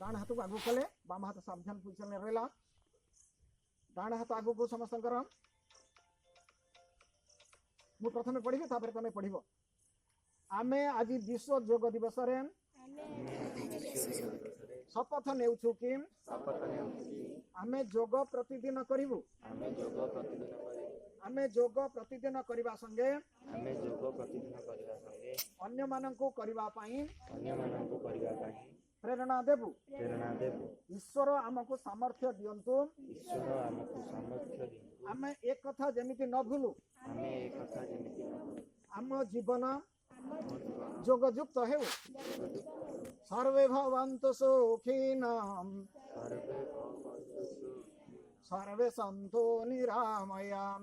डाण हाथ को आगू कले बाम हाथ सावधान पोजिशन में रहला डाण हाथ आगू को समस्त मु प्रथम पढ़ी तापर तुम पढ़ आमे आज विश्व योग दिवस रे शपथ नेउछु कि आमे योग प्रतिदिन करिवु आमे योग प्रतिदिन करबा संगे अन्य माननकु करबा पई प्रेरणा देबु ईश्वर आमको सामर्थ्य दियंतु आमे एक कथा जेमिति न भूलु आम जीवन योगयुक्त हेउ सर्वे भवन्तु सुखिनः सर्वे सन्तु निरामयाः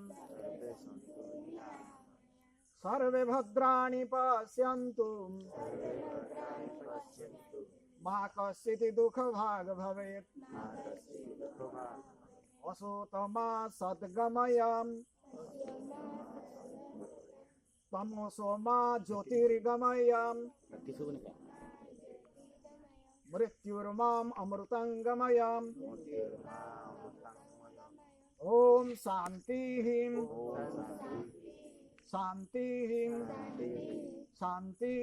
सर्वे भद्राणि पश्यन्तु मा कश्चित् दुःखभाग् भवेत् असोतमा सद्गमय तमसो मा ज्योतिर्गमय मृत्युर्माम् अमृतं गमय ओम शांति शांति शांति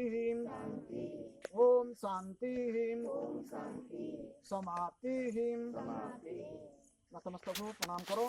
ओम शांति समाप्ति नतमस्तक हो प्रणाम करो।